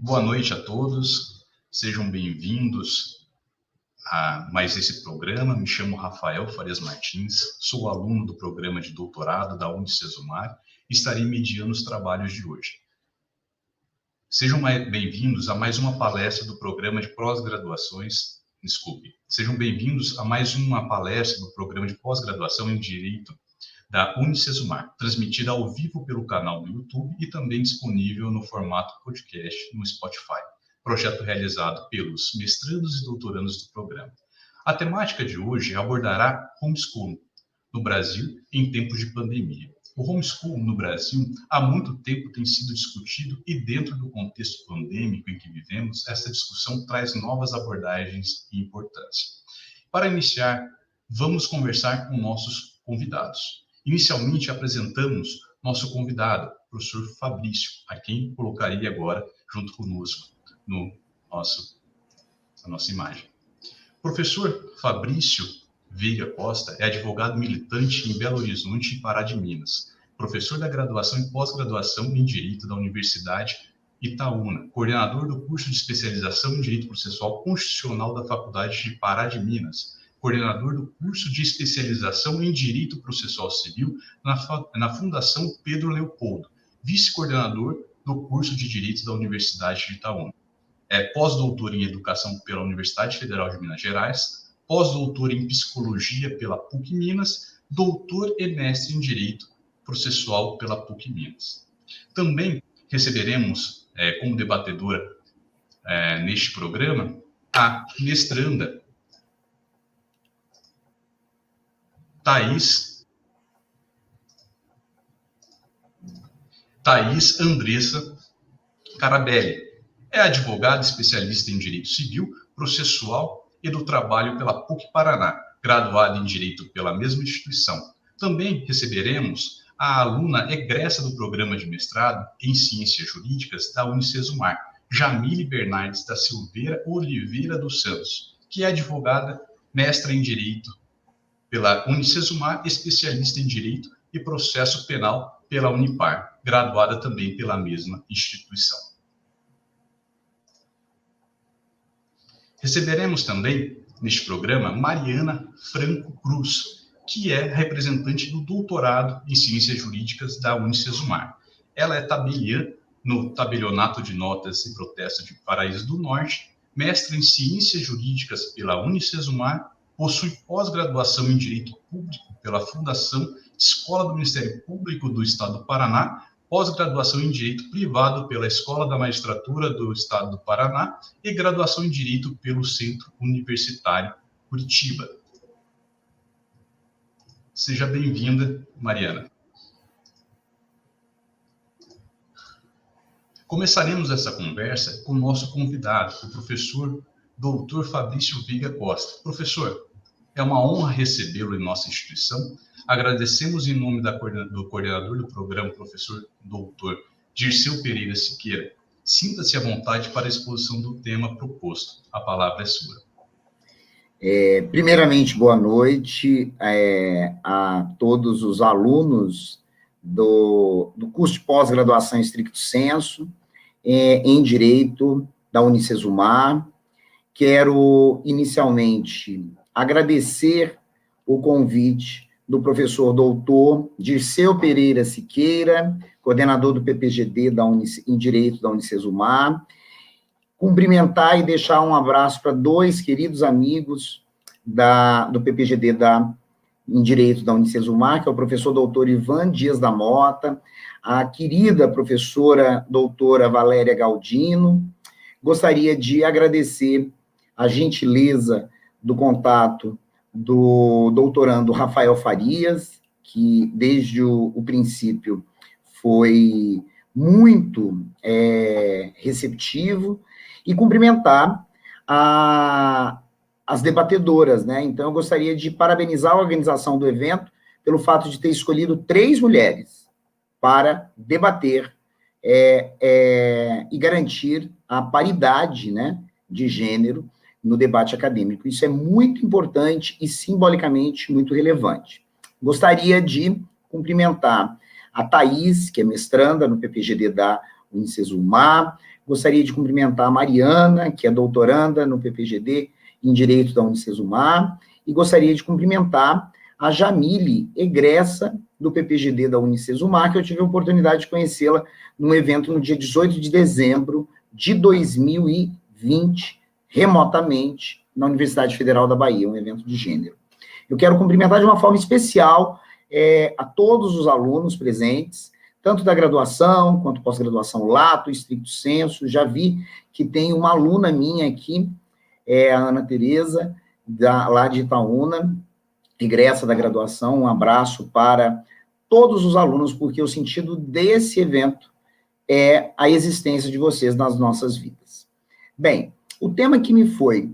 Boa noite a todos, sejam bem-vindos a mais esse programa. Me chamo Rafael Farias Martins, sou aluno do programa de doutorado da Unicesumar e estarei mediando os trabalhos de hoje. Sejam bem-vindos a mais uma palestra do programa de pós-graduações, sejam bem-vindos a mais uma palestra do programa de pós-graduação em Direito da Unicesumar, transmitida ao vivo pelo canal do YouTube e também disponível no formato podcast no Spotify, projeto realizado pelos mestrandos e doutorandos do programa. A temática de hoje abordará homeschooling no Brasil em tempos de pandemia. O homeschooling no Brasil há muito tempo tem sido discutido e dentro do contexto pandêmico em que vivemos, essa discussão traz novas abordagens e importância. Para iniciar, vamos conversar com nossos convidados. Inicialmente, apresentamos nosso convidado, o professor Fabrício, a quem colocaria agora junto conosco na nossa imagem. O professor Fabrício Veiga Costa é advogado militante em Belo Horizonte e Pará de Minas, professor da graduação e pós-graduação em Direito da Universidade Itaúna, coordenador do curso de especialização em Direito Processual Constitucional da Faculdade de Pará de Minas, coordenador do curso de especialização em Direito Processual Civil na Fundação Pedro Leopoldo, vice-coordenador do curso de Direito da Universidade de Itaúna. É pós-doutor em Educação pela Universidade Federal de Minas Gerais, pós-doutor em Psicologia pela PUC Minas, doutor e mestre em Direito Processual pela PUC Minas. Também receberemos, como debatedora neste programa, a mestranda Thaís Andressa Carabelli. É advogada especialista em Direito Civil, Processual e do Trabalho pela PUC Paraná, graduada em Direito pela mesma instituição. Também receberemos a aluna egressa do programa de mestrado em Ciências Jurídicas da Unicesumar, Jamile Bernardes da Silveira Oliveira dos Santos, que é advogada, mestra em Direito pela Unicesumar, especialista em Direito e Processo Penal pela Unipar, graduada também pela mesma instituição. Receberemos também, neste programa, Mariana Franco Cruz, que é representante do doutorado em Ciências Jurídicas da Unicesumar. Ela é tabeliã no Tabelionato de Notas e Protesto de Paraíso do Norte, mestre em Ciências Jurídicas pela Unicesumar, possui pós-graduação em Direito Público pela Fundação Escola do Ministério Público do Estado do Paraná, pós-graduação em Direito Privado pela Escola da Magistratura do Estado do Paraná e graduação em Direito pelo Centro Universitário Curitiba. Seja bem-vinda, Mariana. Começaremos essa conversa com o nosso convidado, o professor Dr. Fabrício Veiga Costa. Professor, é uma honra recebê-lo em nossa instituição. Agradecemos em nome do coordenador do programa, professor Dr. Dirceu Pereira Siqueira. Sinta-se à vontade para a exposição do tema proposto. A palavra é sua. Primeiramente, boa noite a todos os alunos do curso de pós-graduação em Stricto Sensu, em Direito da Unicesumar. Quero, inicialmente, agradecer o convite do professor doutor Dirceu Pereira Siqueira, coordenador do PPGD em Direito da Unicesumar, cumprimentar e deixar um abraço para dois queridos amigos do PPGD em Direito da Unicesumar, que é o professor doutor Ivan Dias da Mota, a querida professora doutora Valéria Galdino. Gostaria de agradecer a gentileza do contato do doutorando Rafael Farias, que desde o princípio foi muito receptivo, e cumprimentar as debatedoras, né? Então, eu gostaria de parabenizar a organização do evento pelo fato de ter escolhido 3 mulheres para debater e garantir a paridade, né, de gênero no debate acadêmico. Isso é muito importante e simbolicamente muito relevante. Gostaria de cumprimentar a Thaís, que é mestranda no PPGD da Unicesumar. Gostaria de cumprimentar a Mariana, que é doutoranda no PPGD em Direito da Unicesumar, e gostaria de cumprimentar a Jamile, egressa do PPGD da Unicesumar, que eu tive a oportunidade de conhecê-la num evento no dia 18 de dezembro de 2020, remotamente, na Universidade Federal da Bahia, um evento de gênero. Eu quero cumprimentar de uma forma especial a todos os alunos presentes, tanto da graduação quanto pós-graduação lato, estricto sensu. Já vi que tem uma aluna minha aqui, a Ana Tereza, lá de Itaúna, egressa da graduação. Um abraço para todos os alunos, porque o sentido desse evento é a existência de vocês nas nossas vidas. Bem, o tema que me foi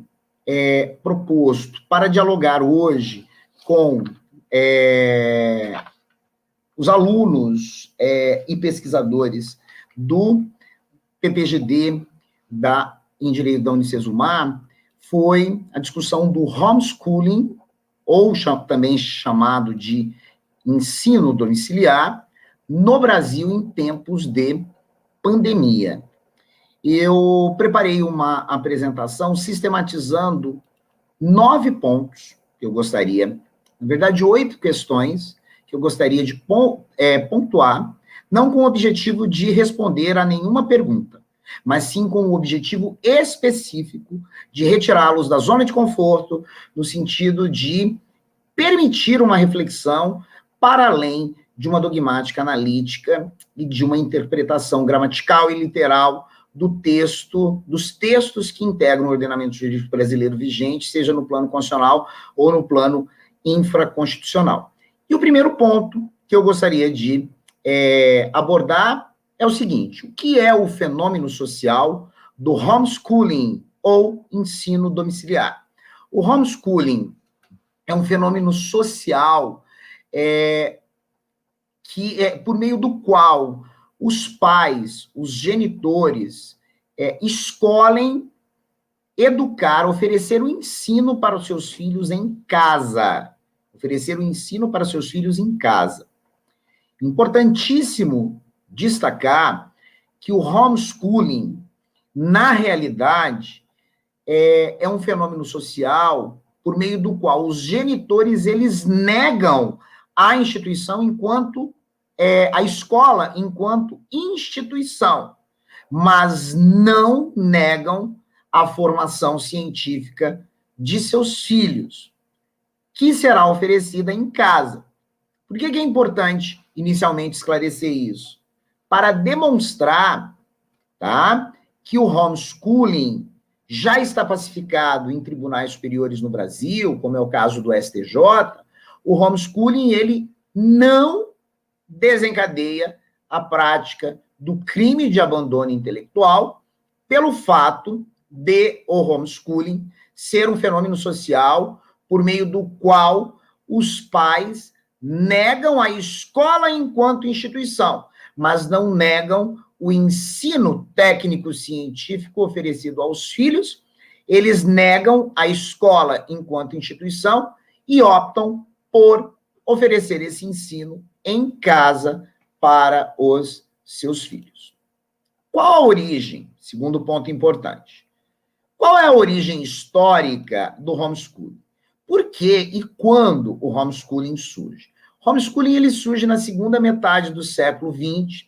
proposto para dialogar hoje com os alunos e pesquisadores do PPGD em Direito da Unicesumar foi a discussão do homeschooling, ou também chamado de ensino domiciliar, no Brasil em tempos de pandemia. Eu preparei uma apresentação sistematizando 9 pontos que eu gostaria, na verdade, 8 questões que eu gostaria de pontuar, não com o objetivo de responder a nenhuma pergunta, mas sim com o objetivo específico de retirá-los da zona de conforto, no sentido de permitir uma reflexão para além de uma dogmática analítica e de uma interpretação gramatical e literal dos textos que integram o ordenamento jurídico brasileiro vigente, seja no plano constitucional ou no plano infraconstitucional. E o primeiro ponto que eu gostaria de abordar é o seguinte: o que é o fenômeno social do homeschooling, ou ensino domiciliar? O homeschooling é um fenômeno social por meio do qual os pais, os genitores, escolhem educar, oferecer o ensino para os seus filhos em casa. Oferecer o ensino para seus filhos em casa. Importantíssimo destacar que o homeschooling, na realidade, é um fenômeno social por meio do qual os genitores, eles negam a instituição a escola enquanto instituição, mas não negam a formação científica de seus filhos, que será oferecida em casa. Por que é importante, inicialmente, esclarecer isso? Para demonstrar, que o homeschooling já está pacificado em tribunais superiores no Brasil, como é o caso do STJ, o homeschooling, ele não desencadeia a prática do crime de abandono intelectual pelo fato de o homeschooling ser um fenômeno social por meio do qual os pais negam a escola enquanto instituição, mas não negam o ensino técnico-científico oferecido aos filhos. Eles negam a escola enquanto instituição e optam por oferecer esse ensino em casa para os seus filhos. Qual a origem? Segundo ponto importante. Qual é a origem histórica do homeschooling? Por que e quando o homeschooling surge? O homeschooling ele surge na segunda metade do século XX,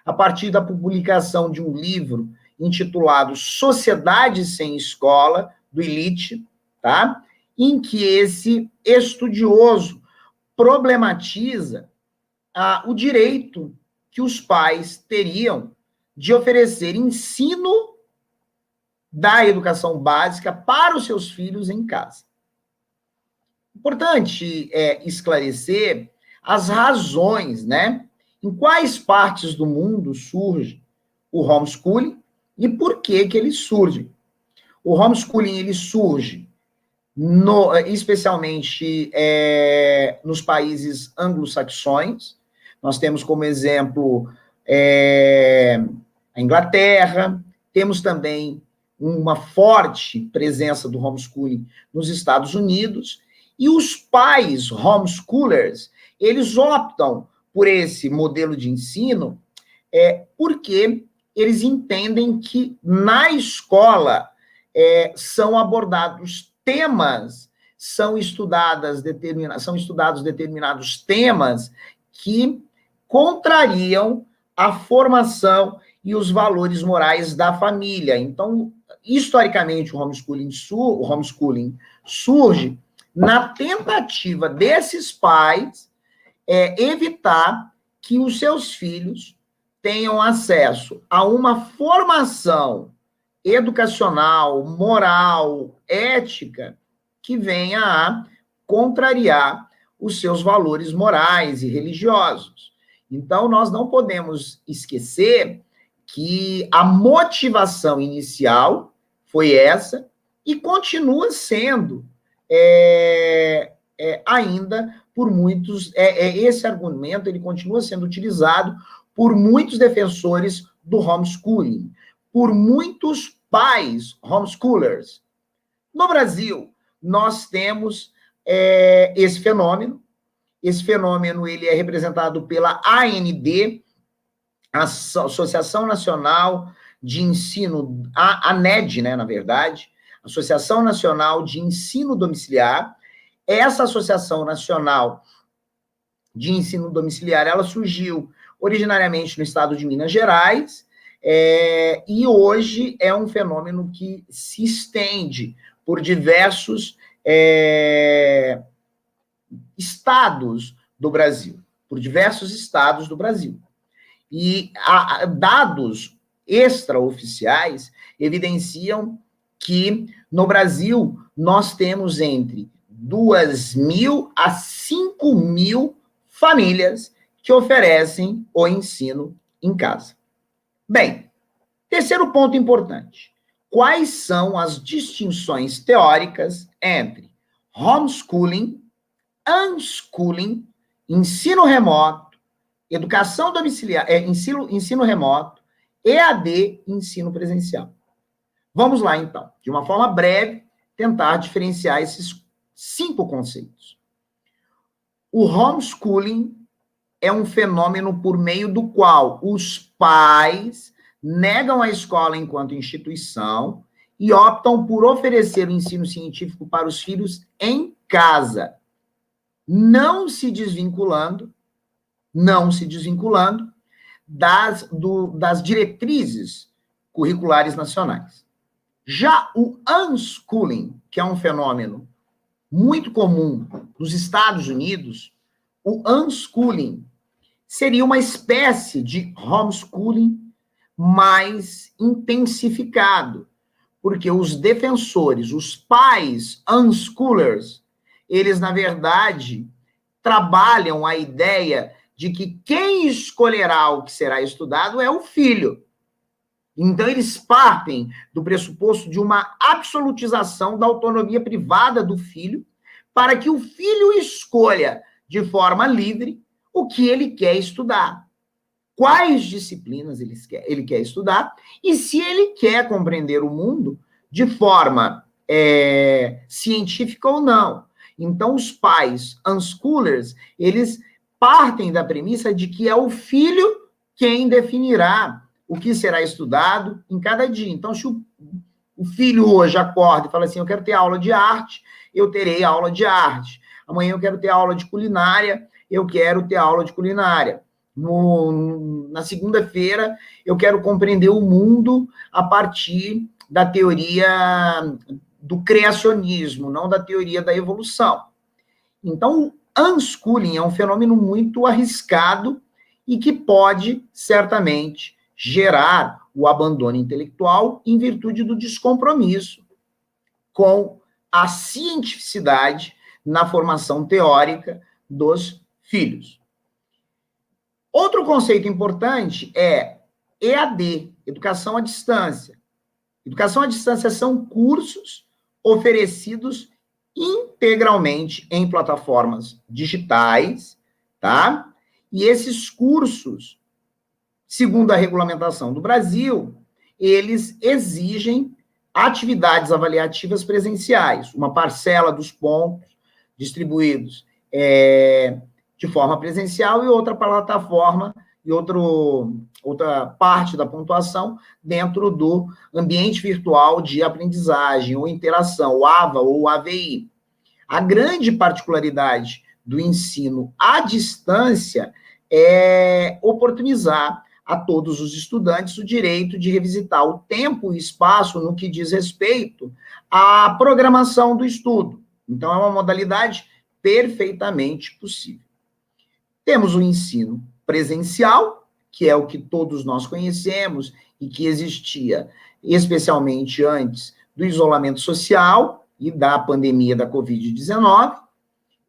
a partir da publicação de um livro intitulado Sociedade Sem Escola, do Illich, em que esse estudioso problematiza o direito que os pais teriam de oferecer ensino da educação básica para os seus filhos em casa. Importante esclarecer as razões, em quais partes do mundo surge o homeschooling e por que ele surge. O homeschooling ele surge especialmente nos países anglo-saxões. Nós temos como exemplo a Inglaterra, temos também uma forte presença do homeschooling nos Estados Unidos, e os pais homeschoolers, eles optam por esse modelo de ensino porque eles entendem que na escola são abordados temas, são estudados determinados temas que contrariam a formação e os valores morais da família. Então, historicamente, o homeschooling surge na tentativa desses pais evitar que os seus filhos tenham acesso a uma formação educacional, moral, ética, que venha a contrariar os seus valores morais e religiosos. Então, nós não podemos esquecer que a motivação inicial foi essa e continua sendo ainda por muitos, esse argumento ele continua sendo utilizado por muitos defensores do homeschooling, por muitos pais homeschoolers. No Brasil, nós temos esse fenômeno. Esse fenômeno ele é representado pela AND, a Associação Nacional de Ensino, a ANED, né, na verdade, Associação Nacional de Ensino Domiciliar. Essa Associação Nacional de Ensino Domiciliar, ela surgiu originariamente no estado de Minas Gerais, e hoje é um fenômeno que se estende por diversos estados do Brasil, E dados extraoficiais evidenciam que no Brasil nós temos entre 2.000 a 5.000 famílias que oferecem o ensino em casa. Bem, terceiro ponto importante. Quais são as distinções teóricas entre homeschooling, unschooling, ensino remoto, educação domiciliar, ensino remoto, EAD, ensino presencial? Vamos lá, então, de uma forma breve, tentar diferenciar esses 5 conceitos. O homeschooling é um fenômeno por meio do qual os pais negam a escola enquanto instituição e optam por oferecer o ensino científico para os filhos em casa, não se desvinculando das diretrizes curriculares nacionais. Já o unschooling, que é um fenômeno muito comum nos Estados Unidos, o unschooling seria uma espécie de homeschooling mais intensificado, porque os defensores, os pais unschoolers, eles, na verdade, trabalham a ideia de que quem escolherá o que será estudado é o filho. Então, eles partem do pressuposto de uma absolutização da autonomia privada do filho, para que o filho escolha de forma livre o que ele quer estudar, quais disciplinas ele quer estudar, e se ele quer compreender o mundo de forma científica ou não. Então, os pais unschoolers, eles partem da premissa de que é o filho quem definirá o que será estudado em cada dia. Então, se o filho hoje acorda e fala assim, eu quero ter aula de arte, eu terei aula de arte. Amanhã eu quero ter aula de culinária, eu quero ter aula de culinária. Na segunda-feira, eu quero compreender o mundo a partir da teoria do criacionismo, não da teoria da evolução. Então, o unschooling é um fenômeno muito arriscado e que pode, certamente, gerar o abandono intelectual em virtude do descompromisso com a cientificidade na formação teórica dos filhos. Outro conceito importante é EAD, Educação à Distância. Educação à distância são cursos oferecidos integralmente em plataformas digitais, tá? E esses cursos, segundo a regulamentação do Brasil, eles exigem atividades avaliativas presenciais, uma parcela dos pontos distribuídos de forma presencial e outra plataforma outra parte da pontuação dentro do ambiente virtual de aprendizagem ou interação, o AVA ou AVI. A grande particularidade do ensino à distância é oportunizar a todos os estudantes o direito de revisitar o tempo e espaço no que diz respeito à programação do estudo. Então, é uma modalidade perfeitamente possível. Temos o ensino presencial, que é o que todos nós conhecemos e que existia especialmente antes do isolamento social e da pandemia da Covid-19.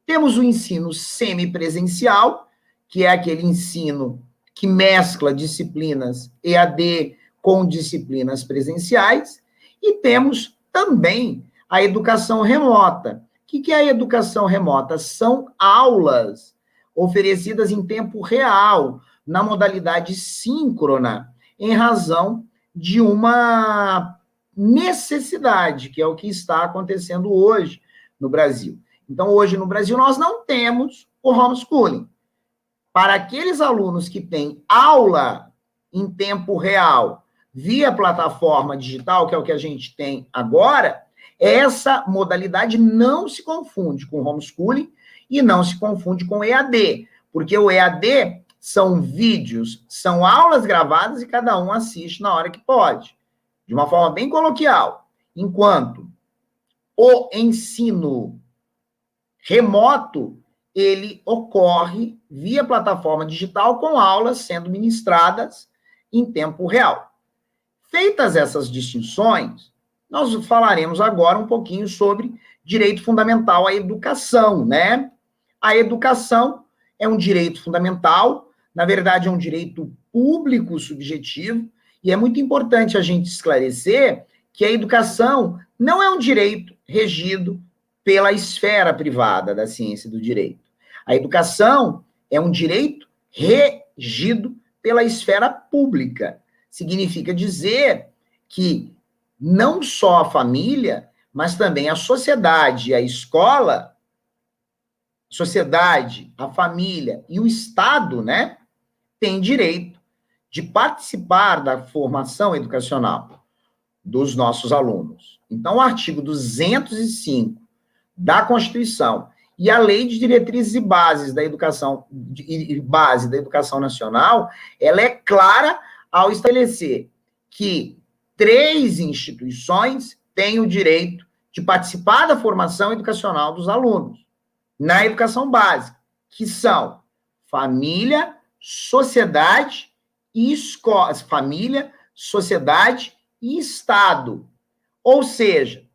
Temos o ensino semipresencial, que é aquele ensino que mescla disciplinas EAD com disciplinas presenciais, e temos também a educação remota. O que é a educação remota? São aulas oferecidas em tempo real, na modalidade síncrona, em razão de uma necessidade, que é o que está acontecendo hoje no Brasil. Então, hoje no Brasil, nós não temos o homeschooling. Para aqueles alunos que têm aula em tempo real, via plataforma digital, que é o que a gente tem agora, essa modalidade não se confunde com homeschooling e não se confunde com EAD, porque o EAD são vídeos, são aulas gravadas e cada um assiste na hora que pode, de uma forma bem coloquial, enquanto o ensino remoto, ele ocorre via plataforma digital com aulas sendo ministradas em tempo real. Feitas essas distinções, nós falaremos agora um pouquinho sobre direito fundamental à educação, né? A educação é um direito fundamental, na verdade é um direito público subjetivo, e é muito importante a gente esclarecer que a educação não é um direito regido pela esfera privada da ciência do direito. A educação é um direito regido pela esfera pública. Significa dizer que não só a família, mas também a sociedade, a escola, a sociedade, a família e o Estado, né, têm direito de participar da formação educacional dos nossos alunos. Então, o artigo 205 da Constituição e a Lei de Diretrizes e Bases da Educação, Base da Educação Nacional, ela é clara ao estabelecer que 3 instituições têm o direito de participar da formação educacional dos alunos na educação básica, que são família, sociedade e escola, família, sociedade e Estado. Ou seja,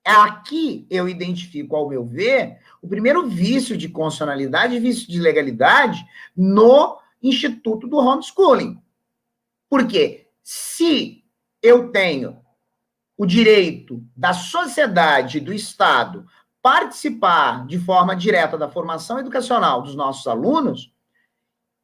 aqui eu identifico, ao meu ver, o primeiro vício de constitucionalidade e vício de legalidade no Instituto do Homeschooling. Por quê? Se eu tenho o direito da sociedade e do Estado participar de forma direta da formação educacional dos nossos alunos,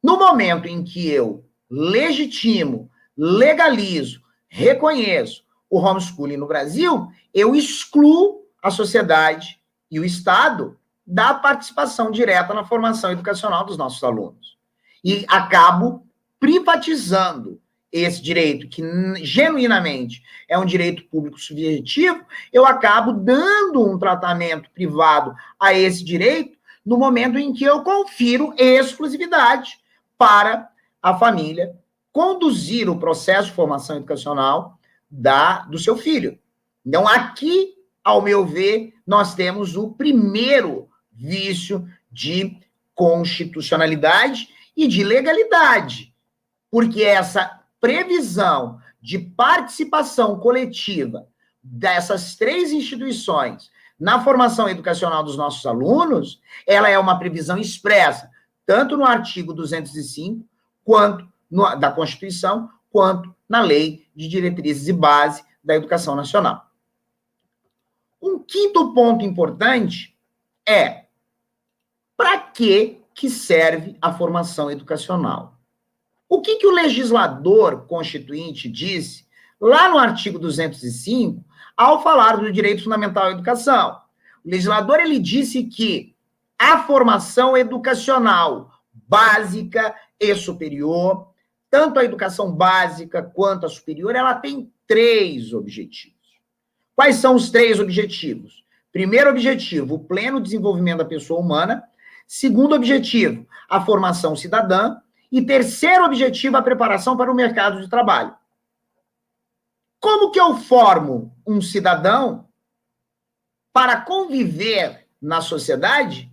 no momento em que eu legitimo, legalizo, reconheço o homeschooling no Brasil, eu excluo a sociedade e o Estado da participação direta na formação educacional dos nossos alunos. E acabo privatizando esse direito, que genuinamente é um direito público subjetivo, eu acabo dando um tratamento privado a esse direito no momento em que eu confiro exclusividade para a família conduzir o processo de formação educacional do seu filho. Então, aqui, ao meu ver, nós temos o primeiro vício de constitucionalidade e de legalidade, porque essa previsão de participação coletiva dessas 3 instituições na formação educacional dos nossos alunos, ela é uma previsão expressa, tanto no artigo 205, quanto da Constituição, quanto na Lei de Diretrizes e Base da Educação Nacional. Um quinto ponto importante é para que serve a formação educacional? O que o legislador constituinte disse lá no artigo 205, ao falar do direito fundamental à educação? O legislador, ele disse que a formação educacional básica e superior, tanto a educação básica quanto a superior, ela tem 3 objetivos. Quais são os 3 objetivos? Primeiro objetivo, o pleno desenvolvimento da pessoa humana. Segundo objetivo, a formação cidadã. E terceiro objetivo, a preparação para o mercado de trabalho. Como que eu formo um cidadão para conviver na sociedade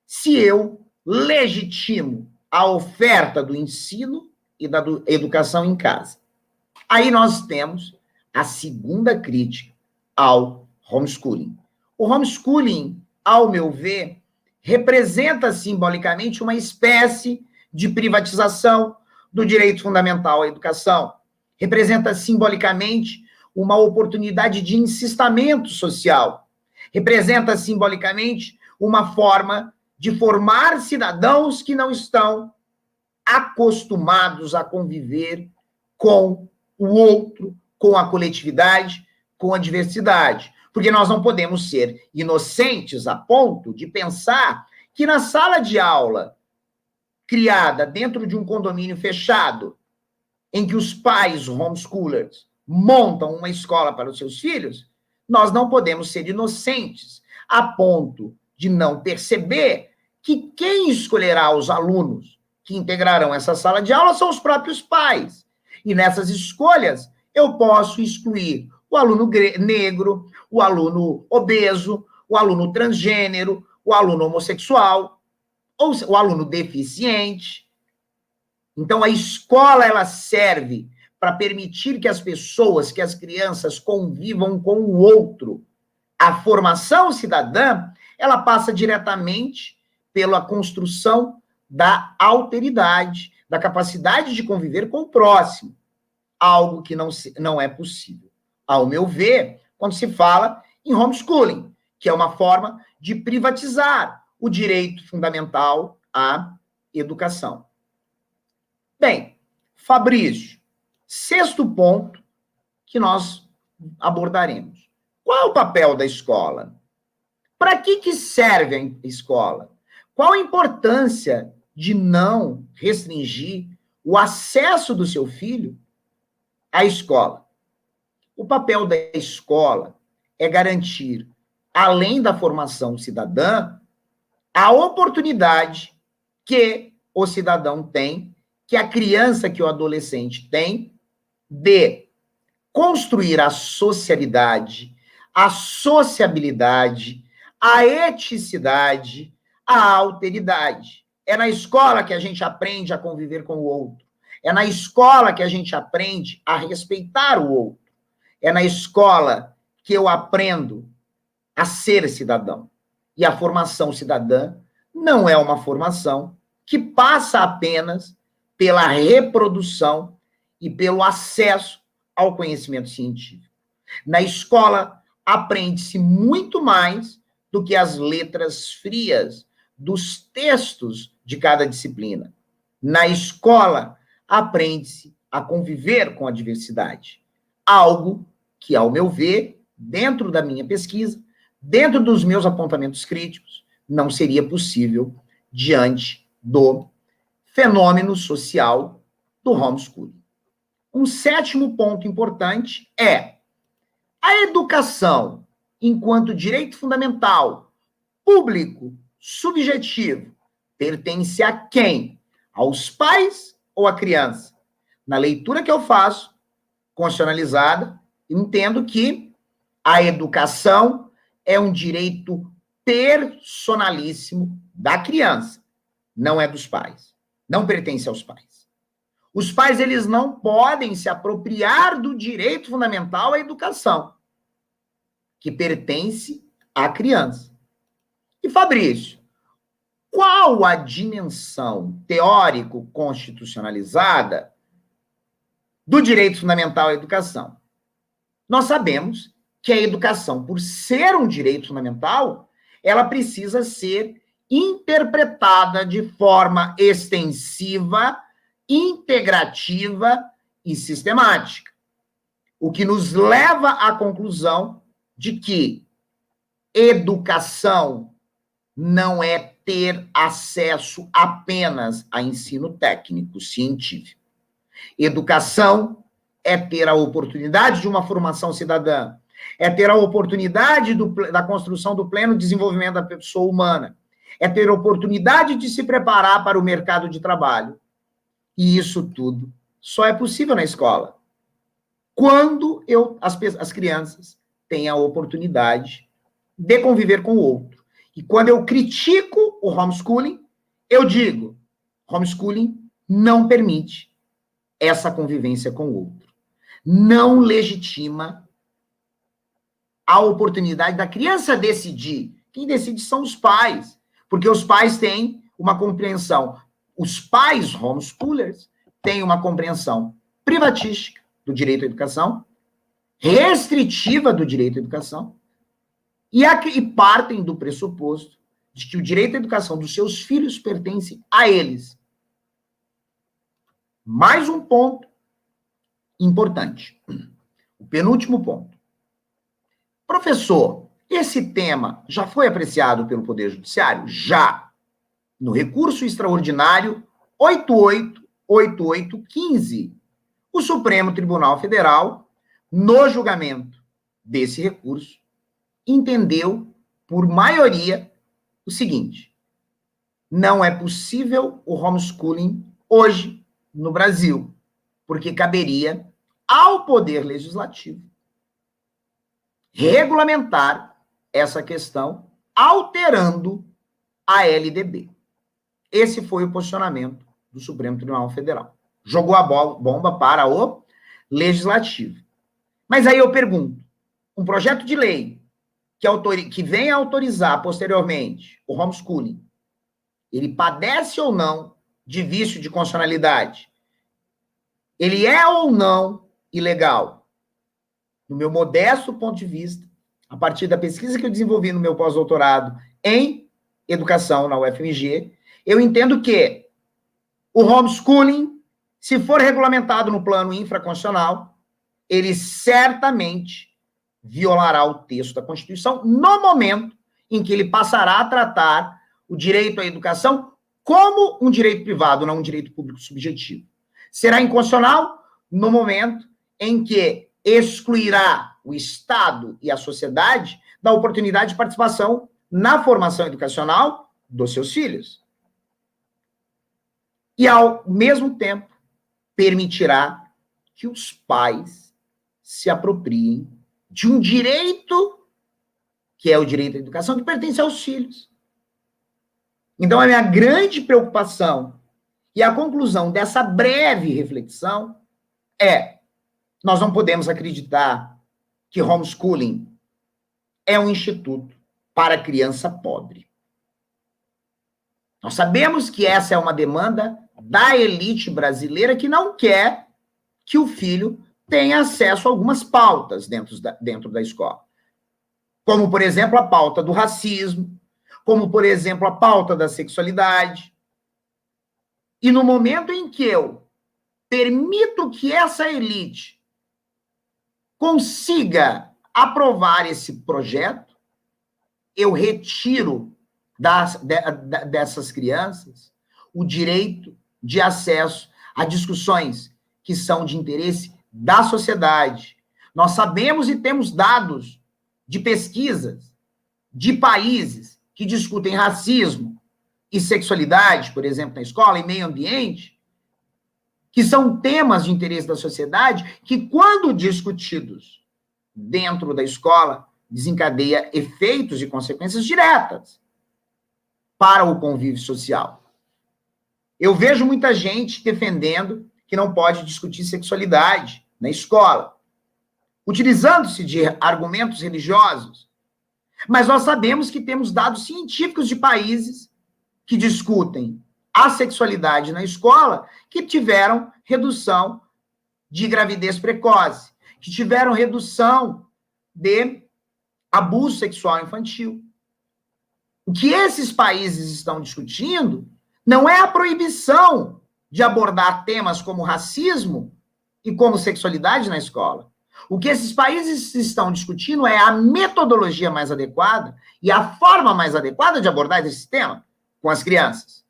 se eu legitimo a oferta do ensino e da educação em casa? Aí nós temos a segunda crítica ao homeschooling. O homeschooling, ao meu ver, representa simbolicamente uma espécie de privatização do direito fundamental à educação. Representa simbolicamente uma oportunidade de incitamento social. Representa simbolicamente uma forma de formar cidadãos que não estão acostumados a conviver com o outro, com a coletividade, com a diversidade. Porque nós não podemos ser inocentes a ponto de pensar que na sala de aula criada dentro de um condomínio fechado, em que os pais homeschoolers montam uma escola para os seus filhos, nós não podemos ser inocentes a ponto de não perceber que quem escolherá os alunos que integrarão essa sala de aula são os próprios pais. E nessas escolhas, eu posso excluir o aluno negro, o aluno obeso, o aluno transgênero, o aluno homossexual, ou o aluno deficiente. Então, a escola, ela serve para permitir que as pessoas, que as crianças convivam com o outro. A formação cidadã, ela passa diretamente pela construção da alteridade, da capacidade de conviver com o próximo, algo que não é possível, ao meu ver, quando se fala em homeschooling, que é uma forma de privatizar o direito fundamental à educação. Bem, Fabrício, 6º ponto que nós abordaremos. Qual é o papel da escola? Para que serve a escola? Qual a importância de não restringir o acesso do seu filho à escola? O papel da escola é garantir, além da formação cidadã, a oportunidade que o cidadão tem, que a criança, que o adolescente tem, de construir a socialidade, a sociabilidade, a eticidade, a alteridade. É na escola que a gente aprende a conviver com o outro. É na escola que a gente aprende a respeitar o outro. É na escola que eu aprendo a ser cidadão. E a formação cidadã não é uma formação que passa apenas pela reprodução e pelo acesso ao conhecimento científico. Na escola, aprende-se muito mais do que as letras frias dos textos de cada disciplina. Na escola, aprende-se a conviver com a diversidade. Algo que, ao meu ver, dentro da minha pesquisa, dentro dos meus apontamentos críticos, não seria possível diante do fenômeno social do homeschooling. Um 7º ponto importante é a educação, enquanto direito fundamental, público, subjetivo, pertence a quem? Aos pais ou à criança? Na leitura que eu faço, constitucionalizada, entendo que a educação é um direito personalíssimo da criança, não é dos pais, não pertence aos pais. Os pais, eles não podem se apropriar do direito fundamental à educação, que pertence à criança. E, Fabrício, qual a dimensão teórico-constitucionalizada do direito fundamental à educação? Nós sabemos que a educação, por ser um direito fundamental, ela precisa ser interpretada de forma extensiva, integrativa e sistemática. O que nos leva à conclusão de que educação não é ter acesso apenas a ensino técnico, científico. Educação é ter a oportunidade de uma formação cidadã, é ter a oportunidade da construção do pleno desenvolvimento da pessoa humana, é ter a oportunidade de se preparar para o mercado de trabalho. E isso tudo só é possível na escola. Quando as crianças têm a oportunidade de conviver com o outro. E quando eu critico o homeschooling, eu digo, homeschooling não permite essa convivência com o outro. Não legitima a oportunidade da criança decidir. Quem decide são os pais, porque os pais têm uma compreensão. Os pais homeschoolers têm uma compreensão privatística do direito à educação, restritiva do direito à educação, e partem do pressuposto de que o direito à educação dos seus filhos pertence a eles. Mais um ponto importante. O penúltimo ponto. Professor, esse tema já foi apreciado pelo Poder Judiciário? Já. No recurso extraordinário 888815. O Supremo Tribunal Federal, no julgamento desse recurso, entendeu, por maioria, o seguinte: não é possível o homeschooling hoje no Brasil, porque caberia ao Poder Legislativo regulamentar essa questão, alterando a LDB. Esse foi o posicionamento do Supremo Tribunal Federal. Jogou a bomba para o Legislativo. Mas aí eu pergunto, um projeto de lei que venha autorizar posteriormente o homeschooling, ele padece ou não de vício de constitucionalidade? Ele é ou não ilegal? No meu modesto ponto de vista, a partir da pesquisa que eu desenvolvi no meu pós-doutorado em educação na UFMG, eu entendo que o homeschooling, se for regulamentado no plano infraconstitucional, ele certamente violará o texto da Constituição no momento em que ele passará a tratar o direito à educação como um direito privado, não um direito público subjetivo. Será inconstitucional no momento em que excluirá o Estado e a sociedade da oportunidade de participação na formação educacional dos seus filhos. E, ao mesmo tempo, permitirá que os pais se apropriem de um direito, que é o direito à educação, que pertence aos filhos. Então, a minha grande preocupação e a conclusão dessa breve reflexão é: nós não podemos acreditar que homeschooling é um instituto para criança pobre. Nós sabemos que essa é uma demanda da elite brasileira que não quer que o filho tenha acesso a algumas pautas dentro da escola. Como, por exemplo, a pauta do racismo, como, por exemplo, a pauta da sexualidade. E no momento em que eu permito que essa elite consiga aprovar esse projeto, eu retiro dessas crianças o direito de acesso a discussões que são de interesse da sociedade. Nós sabemos e temos dados de pesquisas de países que discutem racismo e sexualidade, por exemplo, na escola, e meio ambiente, que são temas de interesse da sociedade que, quando discutidos dentro da escola, desencadeia efeitos e consequências diretas para o convívio social. Eu vejo muita gente defendendo que não pode discutir sexualidade na escola, utilizando-se de argumentos religiosos, mas nós sabemos que temos dados científicos de países que discutem a sexualidade na escola, que tiveram redução de gravidez precoce, que tiveram redução de abuso sexual infantil. O que esses países estão discutindo não é a proibição de abordar temas como racismo e como sexualidade na escola. O que esses países estão discutindo é a metodologia mais adequada e a forma mais adequada de abordar esse tema, com as crianças,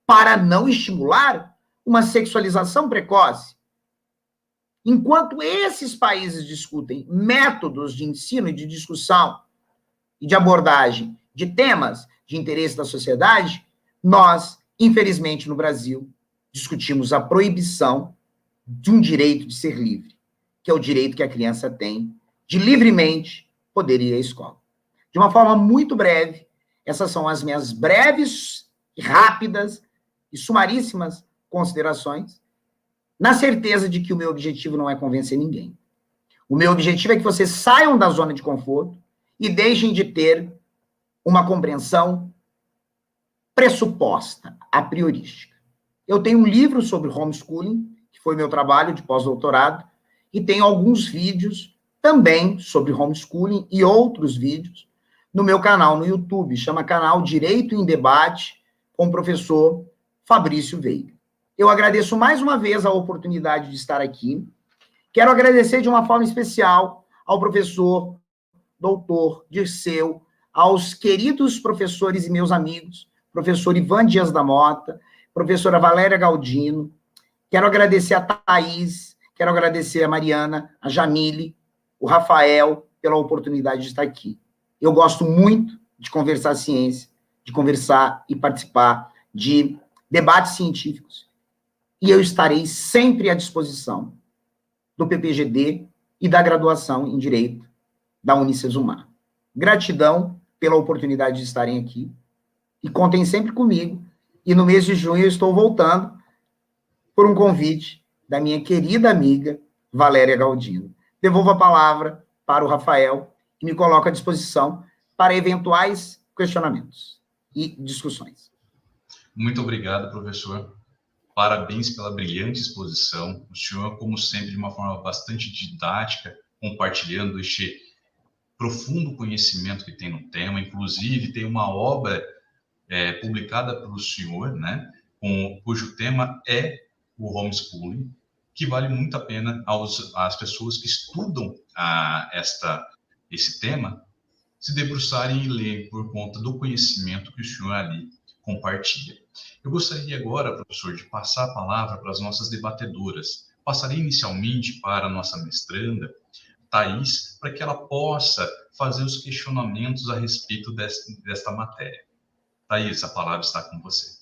para não estimular uma sexualização precoce. Enquanto esses países discutem métodos de ensino e de discussão e de abordagem de temas de interesse da sociedade, nós, infelizmente, no Brasil, discutimos a proibição de um direito de ser livre, que é o direito que a criança tem de livremente poder ir à escola. De uma forma muito breve, essas são as minhas breves, rápidas e sumaríssimas considerações, na certeza de que o meu objetivo não é convencer ninguém. O meu objetivo é que vocês saiam da zona de conforto e deixem de ter uma compreensão pressuposta, a priorística. Eu tenho um livro sobre homeschooling, que foi meu trabalho de pós-doutorado, e tenho alguns vídeos também sobre homeschooling e outros vídeos no meu canal no YouTube, chama canal Direito em Debate, com o professor Fabrício Veiga. Eu agradeço mais uma vez a oportunidade de estar aqui. Quero agradecer de uma forma especial ao professor doutor Dirceu, aos queridos professores e meus amigos, professor Ivan Dias da Mota, professora Valéria Galdino. Quero agradecer a Thaís, quero agradecer a Mariana, a Jamile, o Rafael, pela oportunidade de estar aqui. Eu gosto muito de conversar ciência, de conversar e participar de debates científicos. E eu estarei sempre à disposição do PPGD e da graduação em Direito da Unicesumar. Gratidão pela oportunidade de estarem aqui. E contem sempre comigo. E no mês de junho eu estou voltando por um convite da minha querida amiga Valéria Galdino. Devolvo a palavra para o Rafael e me coloco à disposição para eventuais questionamentos e discussões. Muito obrigado, professor. Parabéns pela brilhante exposição. O senhor, como sempre, de uma forma bastante didática, compartilhando este profundo conhecimento que tem no tema. Inclusive, tem uma obra publicada pelo senhor, né, cujo tema é o homeschooling, que vale muito a pena às pessoas que estudam esse tema se debruçarem e lerem por conta do conhecimento que o senhor ali compartilha. Eu gostaria agora, professor, de passar a palavra para as nossas debatedoras. Passarei inicialmente para a nossa mestranda, Thaís, para que ela possa fazer os questionamentos a respeito desta matéria. Thaís, a palavra está com você.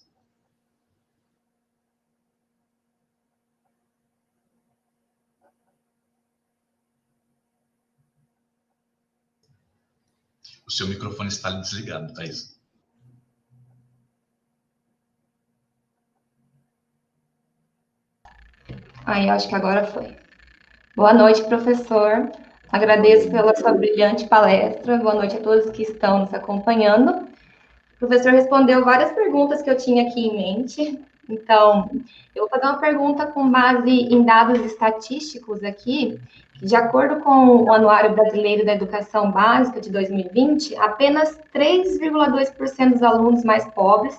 O seu microfone está desligado, Thaís. Aí, acho que agora foi. Boa noite, professor. Agradeço pela sua brilhante palestra. Boa noite a todos que estão nos acompanhando. O professor respondeu várias perguntas que eu tinha aqui em mente. Então, eu vou fazer uma pergunta com base em dados estatísticos aqui. De acordo com o Anuário Brasileiro da Educação Básica de 2020, apenas 3,2% dos alunos mais pobres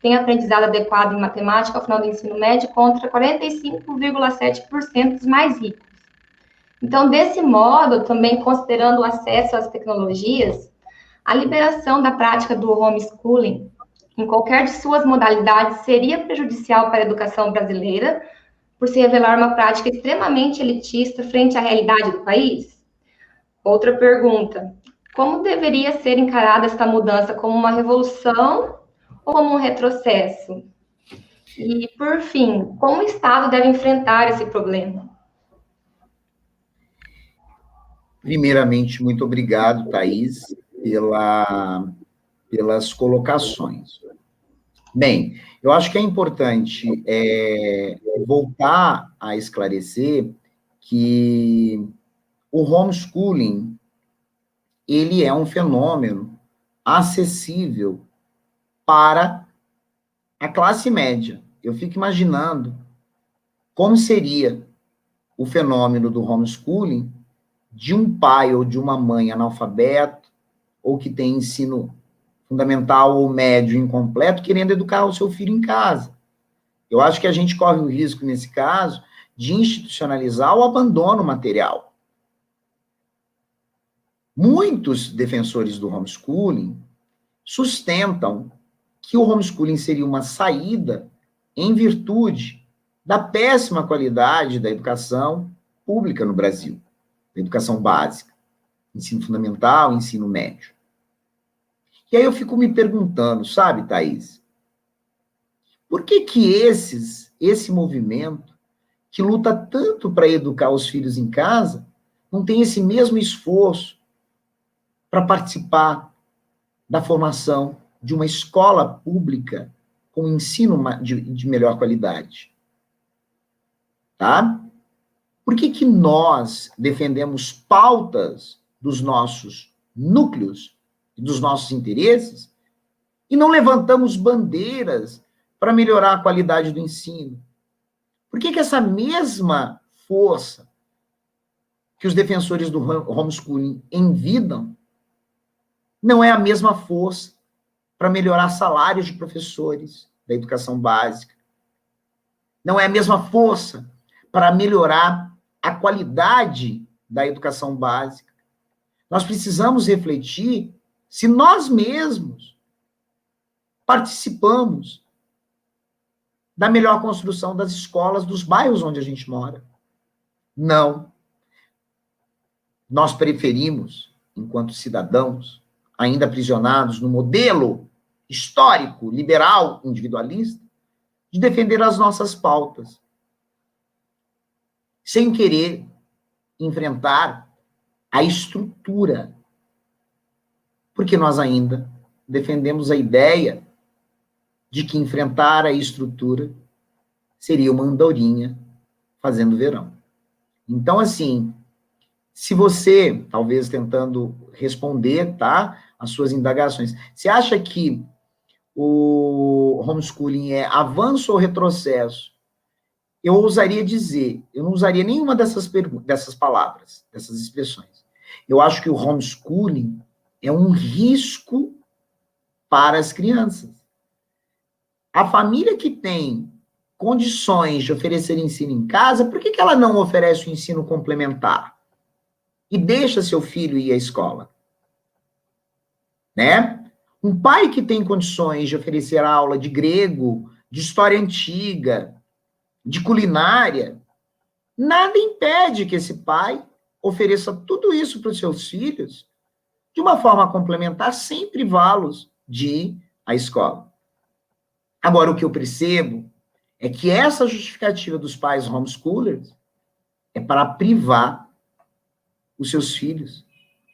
têm aprendizado adequado em matemática ao final do ensino médio, contra 45,7% dos mais ricos. Então, desse modo, também considerando o acesso às tecnologias, a liberação da prática do homeschooling, em qualquer de suas modalidades, seria prejudicial para a educação brasileira, por se revelar uma prática extremamente elitista frente à realidade do país? Outra pergunta: como deveria ser encarada esta mudança, como uma revolução ou como um retrocesso? E, por fim, como o Estado deve enfrentar esse problema? Primeiramente, muito obrigado, Thaís, pelas colocações. Bem, eu acho que é importante voltar a esclarecer que o homeschooling, ele é um fenômeno acessível para a classe média. Eu fico imaginando como seria o fenômeno do homeschooling de um pai ou de uma mãe analfabeto, ou que tem ensino fundamental ou médio incompleto, querendo educar o seu filho em casa. Eu acho que a gente corre o risco, nesse caso, de institucionalizar o abandono material. Muitos defensores do homeschooling sustentam que o homeschooling seria uma saída em virtude da péssima qualidade da educação pública no Brasil, da educação básica, ensino fundamental, ensino médio. E aí eu fico me perguntando, sabe, Thaís, por que esse movimento, que luta tanto para educar os filhos em casa, não tem esse mesmo esforço para participar da formação de uma escola pública com ensino de melhor qualidade? Tá? Por que nós defendemos pautas dos nossos núcleos, dos nossos interesses, e não levantamos bandeiras para melhorar a qualidade do ensino? Por que essa mesma força que os defensores do homeschooling envidam não é a mesma força para melhorar salários de professores da educação básica? Não é a mesma força para melhorar a qualidade da educação básica? Nós precisamos refletir se nós mesmos participamos da melhor construção das escolas dos bairros onde a gente mora. Não. Nós preferimos, enquanto cidadãos, ainda aprisionados no modelo histórico, liberal, individualista, de defender as nossas pautas, sem querer enfrentar a estrutura, porque nós ainda defendemos a ideia de que enfrentar a estrutura seria uma andorinha fazendo verão. Então, assim, se você, talvez tentando responder, tá, as suas indagações, você acha que o homeschooling é avanço ou retrocesso? Eu ousaria dizer, eu não usaria nenhuma dessas palavras, dessas expressões. Eu acho que o homeschooling é um risco para as crianças. A família que tem condições de oferecer ensino em casa, por que ela não oferece o ensino complementar? E deixa seu filho ir à escola? Né? Um pai que tem condições de oferecer aula de grego, de história antiga, de culinária, nada impede que esse pai ofereça tudo isso para os seus filhos de uma forma complementar, sem privá-los de ir à escola. Agora, o que eu percebo é que essa justificativa dos pais homeschoolers é para privar os seus filhos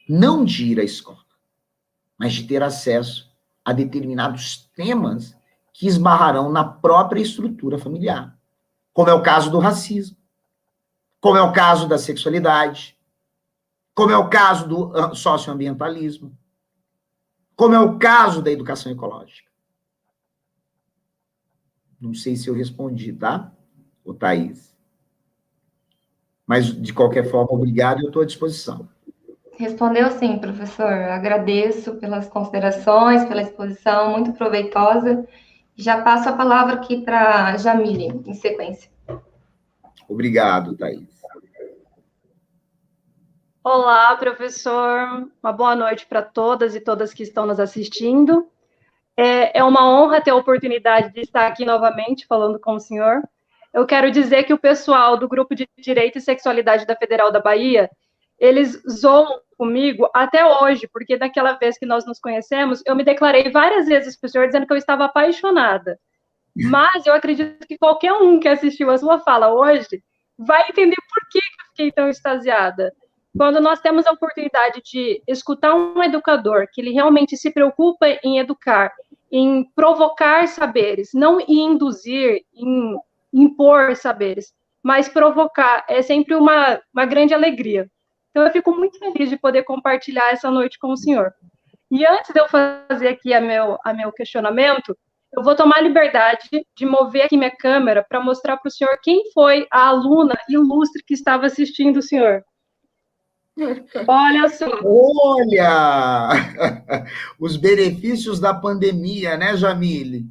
não de ir à escola, mas de ter acesso a determinados temas que esbarrarão na própria estrutura familiar, como é o caso do racismo, como é o caso da sexualidade, como é o caso do socioambientalismo, como é o caso da educação ecológica. Não sei se eu respondi, tá? Ô, Thaís. Mas, de qualquer forma, obrigado, eu estou à disposição. Respondeu sim, professor. Agradeço pelas considerações, pela exposição, muito proveitosa. Já passo a palavra aqui para a Jamile, em sequência. Obrigado, Thaís. Olá, professor. Uma boa noite para todas e todas que estão nos assistindo. É uma honra ter a oportunidade de estar aqui novamente falando com o senhor. Eu quero dizer que o pessoal do Grupo de Direito e Sexualidade da Federal da Bahia, eles zoam comigo até hoje, porque daquela vez que nós nos conhecemos, eu me declarei várias vezes para o senhor dizendo que eu estava apaixonada. Mas eu acredito que qualquer um que assistiu a sua fala hoje vai entender por que eu fiquei tão extasiada. Quando nós temos a oportunidade de escutar um educador, que ele realmente se preocupa em educar, em provocar saberes, não em induzir, em impor saberes, mas provocar, é sempre uma grande alegria. Então, eu fico muito feliz de poder compartilhar essa noite com o senhor. E antes de eu fazer aqui a meu questionamento, eu vou tomar a liberdade de mover aqui minha câmera para mostrar para o senhor quem foi a aluna ilustre que estava assistindo o senhor. Olha só. Olha! Os benefícios da pandemia, né, Jamile?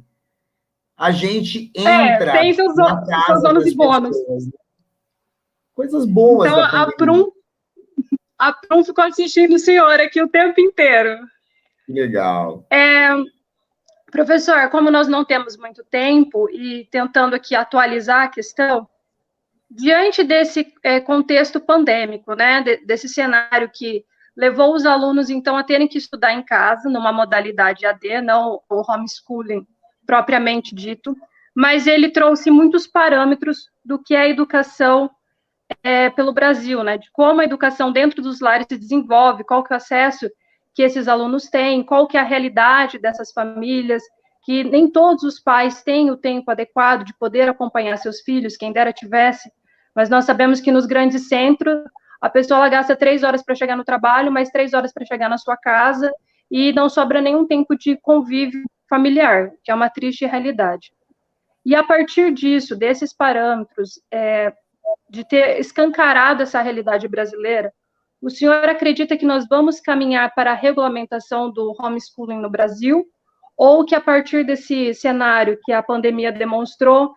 A gente entra... tem seus ônus e bônus. Coisas boas então, da pandemia. A Prum ficou assistindo o senhor aqui o tempo inteiro. Que legal. Professor, como nós não temos muito tempo e tentando aqui atualizar a questão, diante desse contexto pandêmico, né, desse cenário que levou os alunos, então, a terem que estudar em casa, numa modalidade AD, não o homeschooling propriamente dito, mas ele trouxe muitos parâmetros do que é a educação pelo Brasil, né, de como a educação dentro dos lares se desenvolve, qual que é o acesso que esses alunos têm, qual que é a realidade dessas famílias, que nem todos os pais têm o tempo adequado de poder acompanhar seus filhos, quem dera tivesse, mas nós sabemos que nos grandes centros, a pessoa ela gasta 3 horas para chegar no trabalho, mais 3 horas para chegar na sua casa, e não sobra nenhum tempo de convívio familiar, que é uma triste realidade. E a partir disso, desses parâmetros, de ter escancarado essa realidade brasileira, o senhor acredita que nós vamos caminhar para a regulamentação do homeschooling no Brasil, ou que a partir desse cenário que a pandemia demonstrou,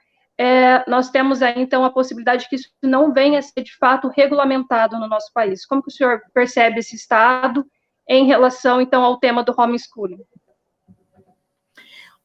nós temos aí, então, a possibilidade de que isso não venha a ser, de fato, regulamentado no nosso país? Como que o senhor percebe esse estado em relação, então, ao tema do homeschooling?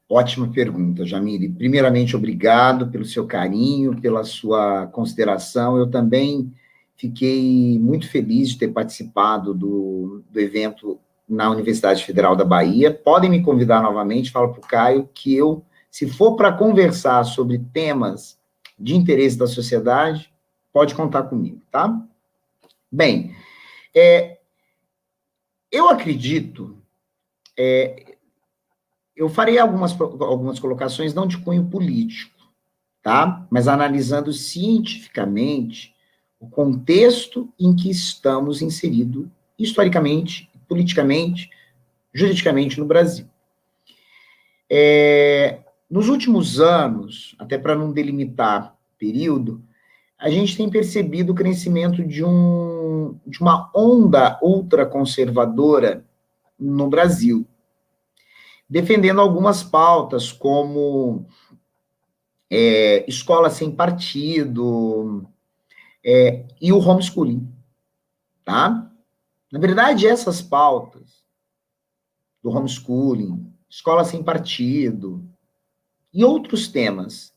Ótima pergunta, Jamile. Primeiramente, obrigado pelo seu carinho, pela sua consideração. Eu também fiquei muito feliz de ter participado do evento na Universidade Federal da Bahia. Podem me convidar novamente, falo para o Caio que eu, se for para conversar sobre temas de interesse da sociedade, pode contar comigo, tá? Bem, eu acredito, eu farei algumas colocações não de cunho político, tá? Mas analisando cientificamente o contexto em que estamos inseridos, historicamente, politicamente, juridicamente no Brasil. Nos últimos anos, até para não delimitar período, a gente tem percebido o crescimento de uma onda ultraconservadora no Brasil, defendendo algumas pautas, como escola sem partido e o homeschooling, tá? Na verdade, essas pautas do homeschooling, escola sem partido e outros temas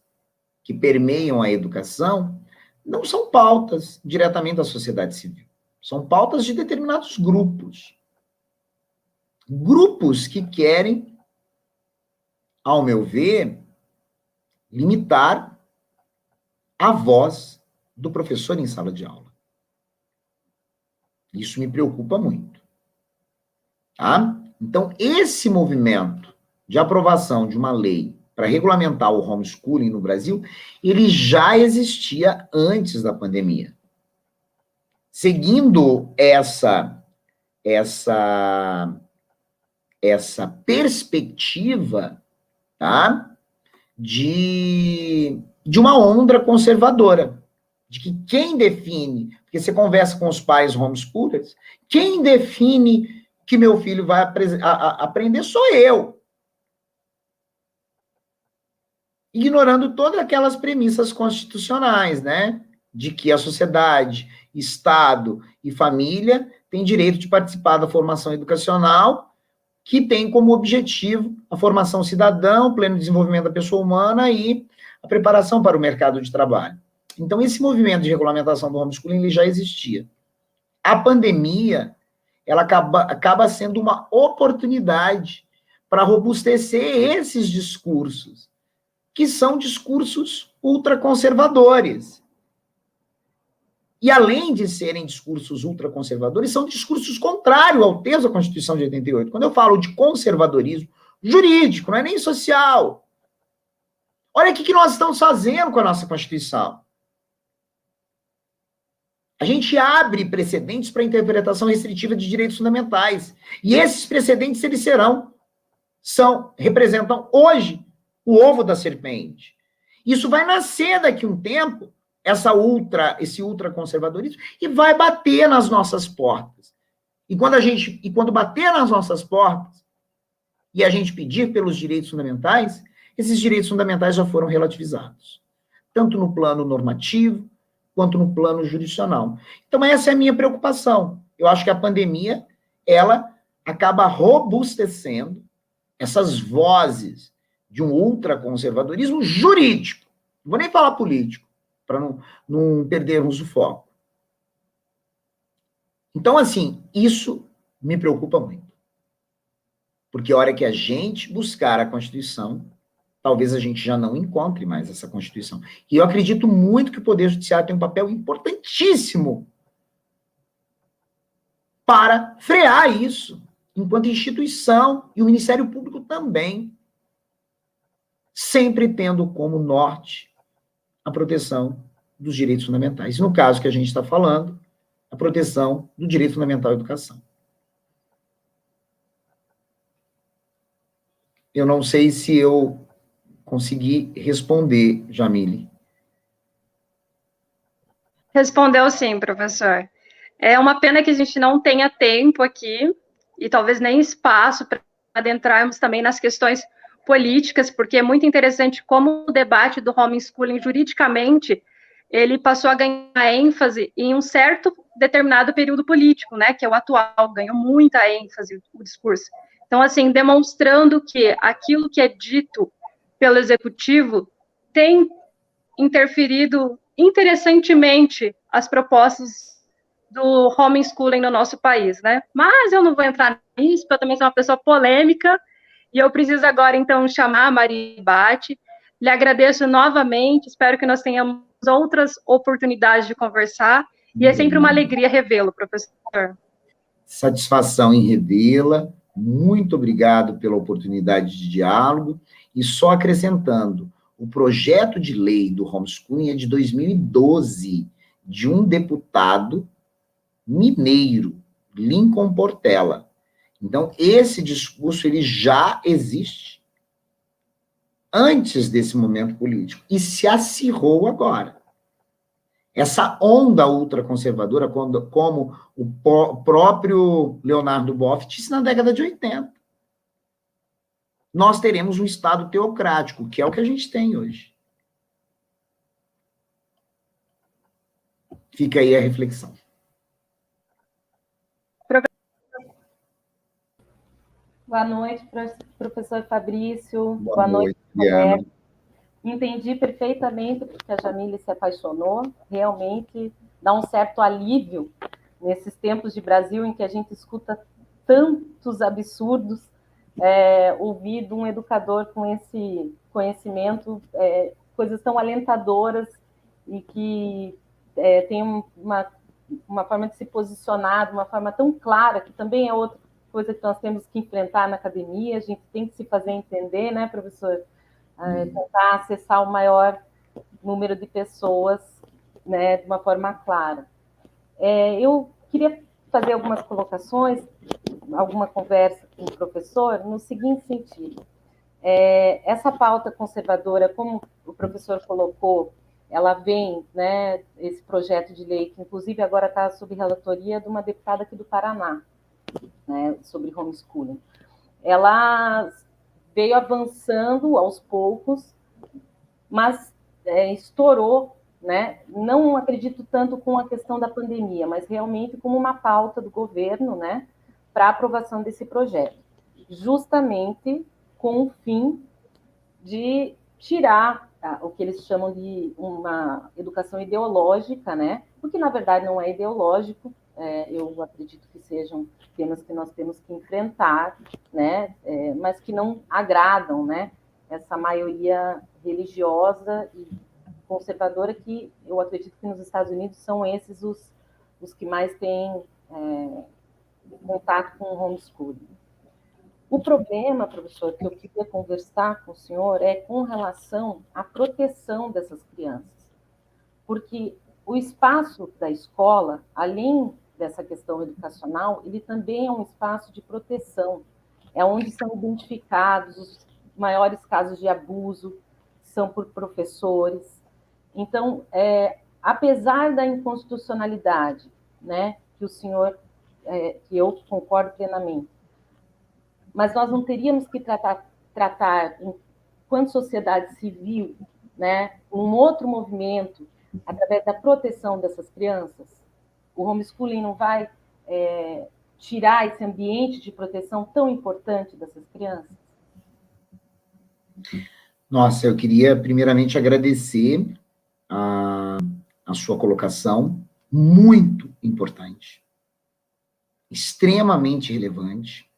que permeiam a educação não são pautas diretamente da sociedade civil, são pautas de determinados grupos. Grupos que querem, ao meu ver, limitar a voz do professor em sala de aula. Isso me preocupa muito. Tá? Então, esse movimento de aprovação de uma lei para regulamentar o homeschooling no Brasil, ele já existia antes da pandemia. Seguindo essa perspectiva, tá? De uma onda conservadora, de que quem define, porque você conversa com os pais homeschoolers, quem define que meu filho vai aprender sou eu. Ignorando todas aquelas premissas constitucionais, né? De que a sociedade, Estado e família têm direito de participar da formação educacional, que tem como objetivo a formação cidadã, o pleno desenvolvimento da pessoa humana e a preparação para o mercado de trabalho. Então, esse movimento de regulamentação do homeschooling ele já existia. A pandemia, ela acaba sendo uma oportunidade para robustecer esses discursos, que são discursos ultraconservadores. E, além de serem discursos ultraconservadores, são discursos contrários ao texto da Constituição de 88. Quando eu falo de conservadorismo jurídico, não é nem social. Olha o que nós estamos fazendo com a nossa Constituição. A gente abre precedentes para interpretação restritiva de direitos fundamentais. E esses precedentes, eles representam hoje o ovo da serpente. Isso vai nascer daqui a um tempo, esse ultraconservadorismo, e vai bater nas nossas portas. E quando bater nas nossas portas, e a gente pedir pelos direitos fundamentais, esses direitos fundamentais já foram relativizados. Tanto no plano normativo, quanto no plano jurisdicional. Então, essa é a minha preocupação. Eu acho que a pandemia, ela acaba robustecendo essas vozes de um ultraconservadorismo jurídico, não vou nem falar político, para não perdermos o foco. Então, assim, isso me preocupa muito. Porque a hora que a gente buscar a Constituição, talvez a gente já não encontre mais essa Constituição. E eu acredito muito que o Poder Judiciário tem um papel importantíssimo para frear isso, enquanto instituição, e o Ministério Público também, sempre tendo como norte a proteção dos direitos fundamentais. No caso que a gente está falando, a proteção do direito fundamental à educação. Eu não sei se eu consegui responder, Jamile. Respondeu sim, professor. É uma pena que a gente não tenha tempo aqui, e talvez nem espaço para adentrarmos também nas questões políticas, porque é muito interessante como o debate do homeschooling juridicamente, ele passou a ganhar ênfase em um certo determinado período político, né, que é o atual, ganhou muita ênfase o discurso. Então, assim, demonstrando que aquilo que é dito pelo executivo tem interferido interessantemente as propostas do homeschooling no nosso país, né? Mas eu não vou entrar nisso, porque eu também sou uma pessoa polêmica, e eu preciso agora, então, chamar a Maria Bate. Lhe agradeço novamente, espero que nós tenhamos outras oportunidades de conversar, e é sempre uma alegria revê-lo, professor. Satisfação em revê-la, muito obrigado pela oportunidade de diálogo, e só acrescentando, o projeto de lei do homeschooling é de 2012, de um deputado mineiro, Lincoln Portela. Então, esse discurso, ele já existe antes desse momento político, e se acirrou agora. Essa onda ultraconservadora, como o próprio Leonardo Boff disse na década de 80. Nós teremos um Estado teocrático, que é o que a gente tem hoje. Fica aí a reflexão. Boa noite, professor Fabrício. Boa noite, Diana. Entendi perfeitamente porque a Jamile se apaixonou. Realmente dá um certo alívio nesses tempos de Brasil em que a gente escuta tantos absurdos. Ouvir de um educador com esse conhecimento, coisas tão alentadoras e que tem uma forma de se posicionar, de uma forma tão clara, que também é outra coisa que nós temos que enfrentar na academia, a gente tem que se fazer entender, né, professor? Tentar acessar o maior número de pessoas, né, de uma forma clara. Eu queria fazer algumas colocações, alguma conversa com o professor, no seguinte sentido. Essa pauta conservadora, como o professor colocou, ela vem, né, esse projeto de lei, que inclusive agora está sob relatoria de uma deputada aqui do Paraná, né, sobre homeschooling. Ela veio avançando aos poucos, mas estourou, né? Não acredito tanto com a questão da pandemia, mas realmente como uma pauta do governo, né, para a aprovação desse projeto, justamente com o fim de tirar o que eles chamam de uma educação ideológica, né? Porque na verdade não é ideológico. Eu acredito que sejam temas que nós temos que enfrentar, né? Mas que não agradam, né? Essa maioria religiosa e conservadora que eu acredito que nos Estados Unidos são esses os que mais têm contato com o homeschooling. O problema, professor, que eu queria conversar com o senhor é com relação à proteção dessas crianças. Porque o espaço da escola, além dessa questão educacional, ele também é um espaço de proteção. É onde são identificados os maiores casos de abuso, são por professores. Então, apesar da inconstitucionalidade, né, que o senhor, que eu concordo plenamente, mas nós não teríamos que tratar enquanto sociedade civil, né, um outro movimento, através da proteção dessas crianças? O homeschooling não vai tirar esse ambiente de proteção tão importante dessas crianças? Nossa, eu queria primeiramente agradecer a sua colocação, muito importante, extremamente relevante,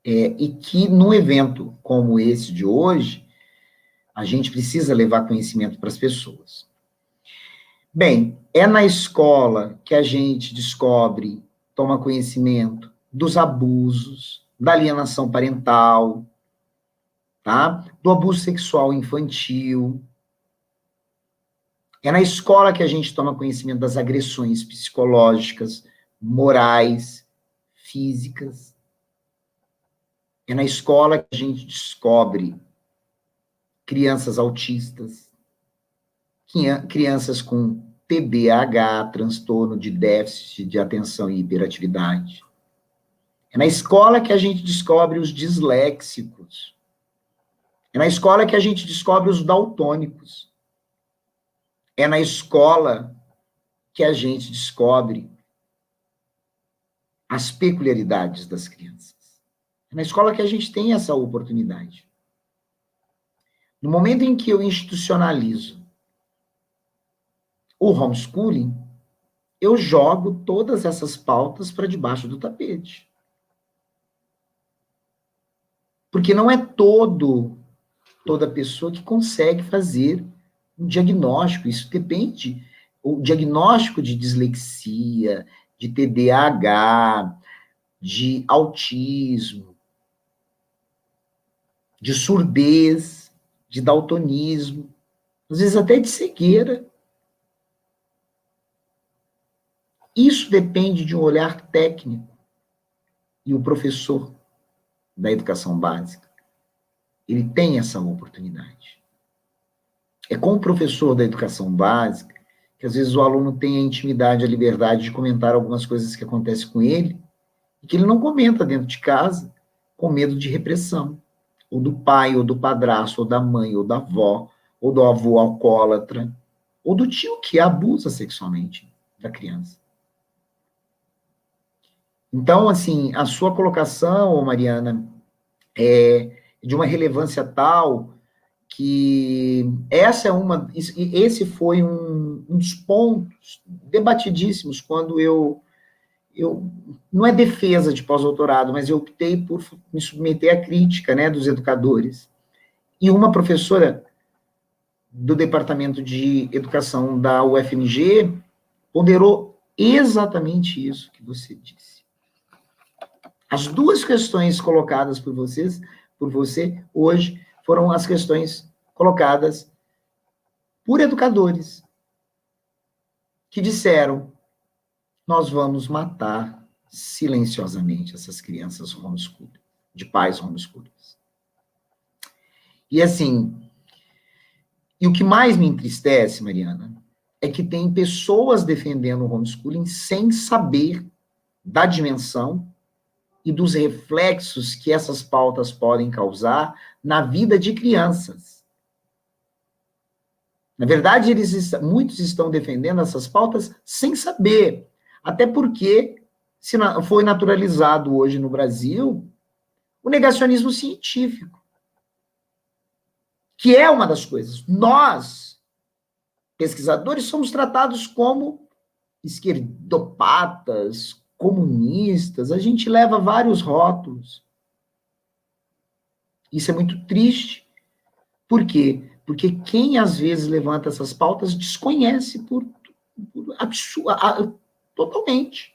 e que num evento como esse de hoje, a gente precisa levar conhecimento para as pessoas. Bem, é na escola que a gente descobre, toma conhecimento dos abusos, da alienação parental, tá? Do abuso sexual infantil. É na escola que a gente toma conhecimento das agressões psicológicas, morais, físicas. É na escola que a gente descobre crianças autistas, crianças com TDAH, transtorno de déficit de atenção e hiperatividade. É na escola que a gente descobre os disléxicos. É na escola que a gente descobre os daltônicos. É na escola que a gente descobre as peculiaridades das crianças. É na escola que a gente tem essa oportunidade. No momento em que eu institucionalizo o homeschooling, eu jogo todas essas pautas para debaixo do tapete. Porque não é toda pessoa que consegue fazer um diagnóstico. Isso depende. O diagnóstico de dislexia, de TDAH, de autismo, de surdez, de daltonismo, às vezes até de cegueira. Isso depende de um olhar técnico. E o professor da educação básica, ele tem essa oportunidade. É com o professor da educação básica que às vezes o aluno tem a intimidade, a liberdade de comentar algumas coisas que acontecem com ele e que ele não comenta dentro de casa com medo de repressão, ou do pai, ou do padrasto, ou da mãe, ou da avó, ou do avô alcoólatra, ou do tio que abusa sexualmente da criança. Então, assim, a sua colocação, Mariana, é de uma relevância tal que esse foi um dos pontos debatidíssimos quando eu não é defesa de pós-doutorado, mas eu optei por me submeter à crítica, né, dos educadores. E uma professora do Departamento de Educação da UFMG ponderou exatamente isso que você disse. As duas questões colocadas por você hoje, foram as questões colocadas por educadores que disseram: nós vamos matar silenciosamente essas crianças homeschooling, de pais homeschoolers. E assim, e o que mais me entristece, Mariana, é que tem pessoas defendendo o homeschooling sem saber da dimensão e dos reflexos que essas pautas podem causar na vida de crianças. Na verdade, muitos estão defendendo essas pautas sem saber, até porque foi naturalizado hoje no Brasil o negacionismo científico, que é uma das coisas. Nós, pesquisadores, somos tratados como esquerdopatas, comunistas, a gente leva vários rótulos. Isso é muito triste. Por quê? Porque quem às vezes levanta essas pautas desconhece totalmente.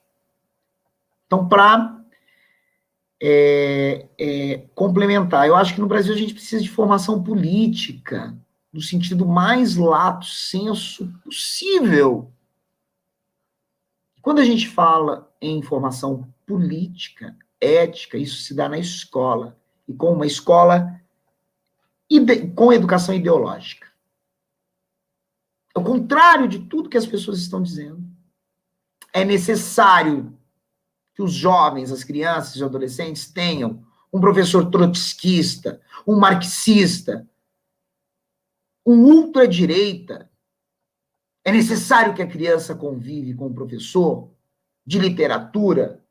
Então, para complementar, eu acho que no Brasil a gente precisa de formação política, no sentido mais lato sensu possível. Quando a gente fala em formação política, ética, isso se dá na escola, e com uma escola com educação ideológica. É o contrário de tudo que as pessoas estão dizendo. É necessário que os jovens, as crianças e os adolescentes tenham um professor trotskista, um marxista, um ultradireita. É necessário que a criança convive com um professor de literatura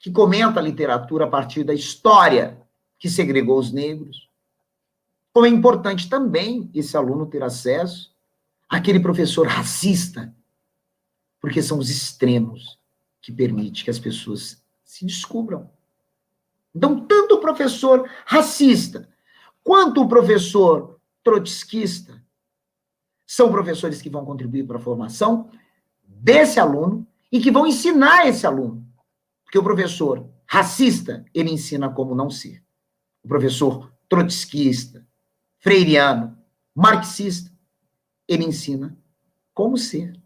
que comenta a literatura a partir da história que segregou os negros, como é importante também esse aluno ter acesso àquele professor racista, porque são os extremos que permitem que as pessoas se descubram. Então, tanto o professor racista quanto o professor trotskista são professores que vão contribuir para a formação desse aluno e que vão ensinar esse aluno. Porque o professor racista, ele ensina como não ser. O professor trotskista, freiriano, marxista, ele ensina como ser,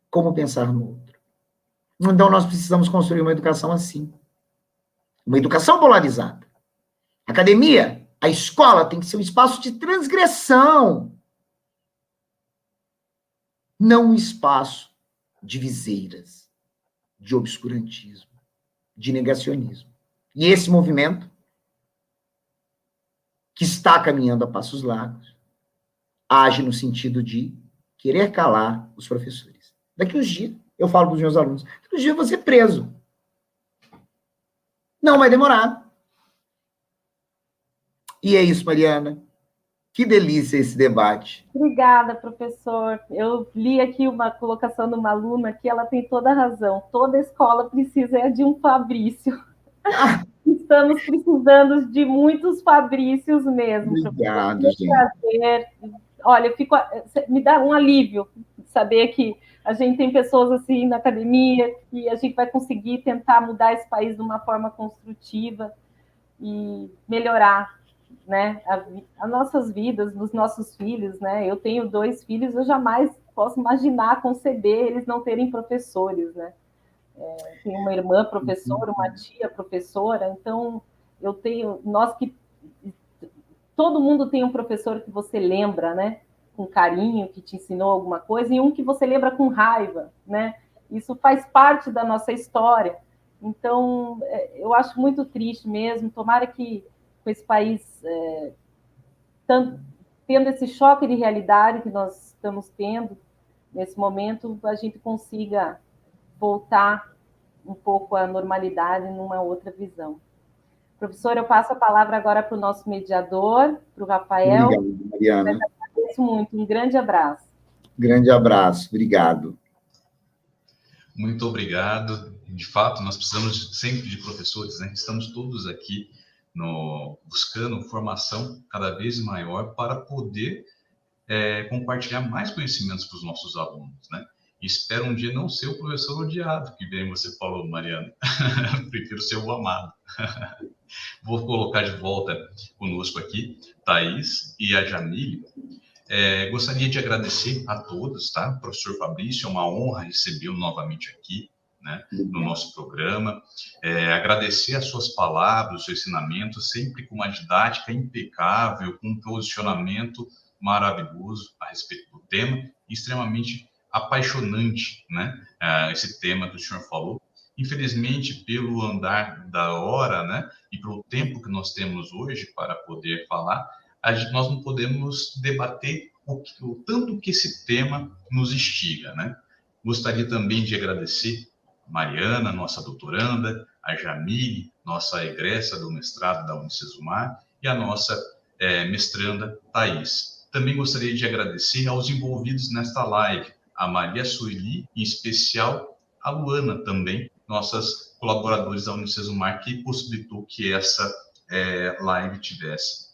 como pensar no outro. Então, nós precisamos construir uma educação assim. Uma educação polarizada. A academia, a escola tem que ser um espaço de transgressão, não um espaço de viseiras, de obscurantismo, de negacionismo. E esse movimento, que está caminhando a passos largos, age no sentido de querer calar os professores. Daqui uns dias, eu falo para os meus alunos, daqui uns dias eu vou ser preso. Não vai demorar. E é isso, Mariana. Que delícia esse debate. Obrigada, professor. Eu li aqui uma colocação de uma aluna que ela tem toda a razão. Toda escola precisa de um Fabrício. Estamos precisando de muitos Fabrícios mesmo. Obrigado, gente. Prazer. Olha, me dá um alívio saber que a gente tem pessoas assim na academia e a gente vai conseguir tentar mudar esse país de uma forma construtiva e melhorar, né, as nossas vidas, dos nossos filhos, né? Eu tenho 2 filhos, eu jamais posso imaginar, conceber eles não terem professores, né? Tenho uma irmã professora, uma tia professora, então todo mundo tem um professor que você lembra, né? Com carinho, que te ensinou alguma coisa, e um que você lembra com raiva, né? Isso faz parte da nossa história. Então, eu acho muito triste mesmo. Tomara que com esse país tendo esse choque de realidade que nós estamos tendo nesse momento, a gente consiga voltar um pouco à normalidade numa outra visão. Professor, eu passo a palavra agora para o nosso mediador, para o Rafael. Obrigado, Mariana. Eu agradeço muito. Um grande abraço. Grande abraço. Obrigado. Muito obrigado. De fato, nós precisamos sempre de professores, né? Estamos todos aqui buscando formação cada vez maior para poder compartilhar mais conhecimentos para os nossos alunos, né? E espero um dia não ser o professor odiado, que bem você falou, Mariana. Prefiro ser o amado. Vou colocar de volta conosco aqui Thaís e a Jamile. Gostaria de agradecer a todos, tá? Professor Fabrício, é uma honra recebê-lo novamente aqui, né, no nosso programa. Agradecer as suas palavras, o seu ensinamento, sempre com uma didática impecável, com um posicionamento maravilhoso a respeito do tema, extremamente apaixonante, né? Esse tema que o senhor falou. Infelizmente, pelo andar da hora, né, e pelo tempo que nós temos hoje para poder falar, nós não podemos debater o tanto que esse tema nos instiga, né? Gostaria também de agradecer a Mariana, nossa doutoranda, a Jamile, nossa egressa do mestrado da Unicesumar, e a nossa mestranda Thaís. Também gostaria de agradecer aos envolvidos nesta live, a Maria Sueli, em especial a Luana também, nossas colaboradores da Unicesumar, que possibilitou que essa live tivesse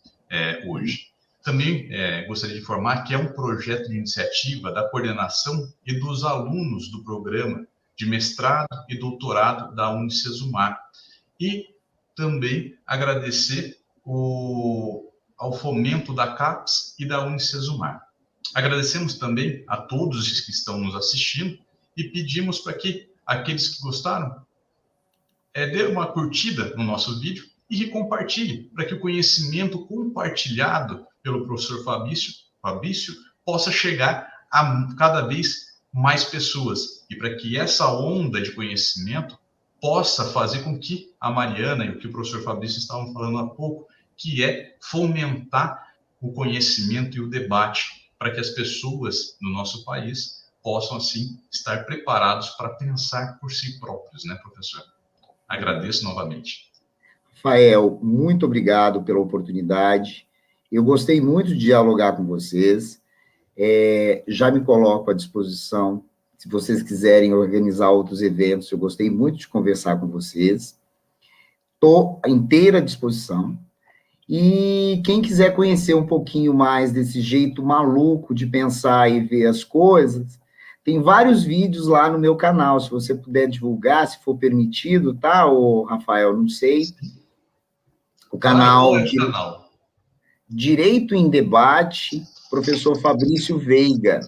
hoje. Também gostaria de informar que é um projeto de iniciativa da coordenação e dos alunos do programa de mestrado e doutorado da Unicesumar. E também agradecer ao fomento da CAPES e da Unicesumar. Agradecemos também a todos que estão nos assistindo e pedimos para que aqueles que gostaram dê uma curtida no nosso vídeo e que compartilhe, para que o conhecimento compartilhado pelo professor Fabrício possa chegar a cada vez mais pessoas e para que essa onda de conhecimento possa fazer com que a Mariana e o que o professor Fabrício estavam falando há pouco, que é fomentar o conhecimento e o debate para que as pessoas no nosso país possam, assim, estar preparados para pensar por si próprios, né, professor? Agradeço novamente. Rafael, muito obrigado pela oportunidade. Eu gostei muito de dialogar com vocês, já me coloco à disposição, se vocês quiserem organizar outros eventos, eu gostei muito de conversar com vocês, estou à inteira disposição, e quem quiser conhecer um pouquinho mais desse jeito maluco de pensar e ver as coisas, tem vários vídeos lá no meu canal, se você puder divulgar, se for permitido, tá, ô, Rafael? Não sei. O canal, Direito em Debate, professor Fabrício Veiga.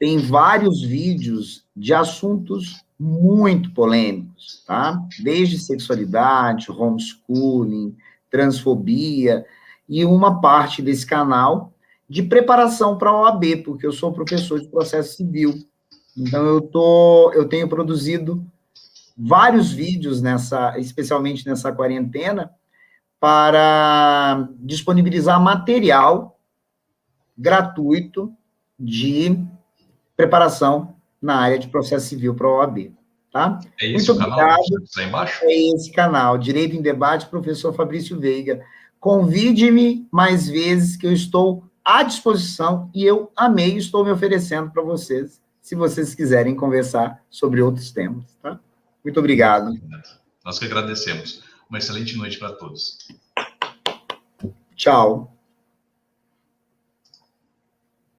Tem vários vídeos de assuntos muito polêmicos, tá? Desde sexualidade, homeschooling, transfobia, e uma parte desse canal de preparação para a OAB, porque eu sou professor de processo civil. Então, eu tenho produzido vários vídeos, especialmente nessa quarentena, para disponibilizar material gratuito de preparação na área de processo civil para a OAB. Tá? É esse muito o canal? Está embaixo? É esse canal, Direito em Debate, professor Fabrício Veiga. Convide-me mais vezes, que eu estou à disposição, e eu amei, estou me oferecendo para vocês, se vocês quiserem conversar sobre outros temas. Tá? Muito obrigado. Nós que agradecemos. Uma excelente noite para todos. Tchau.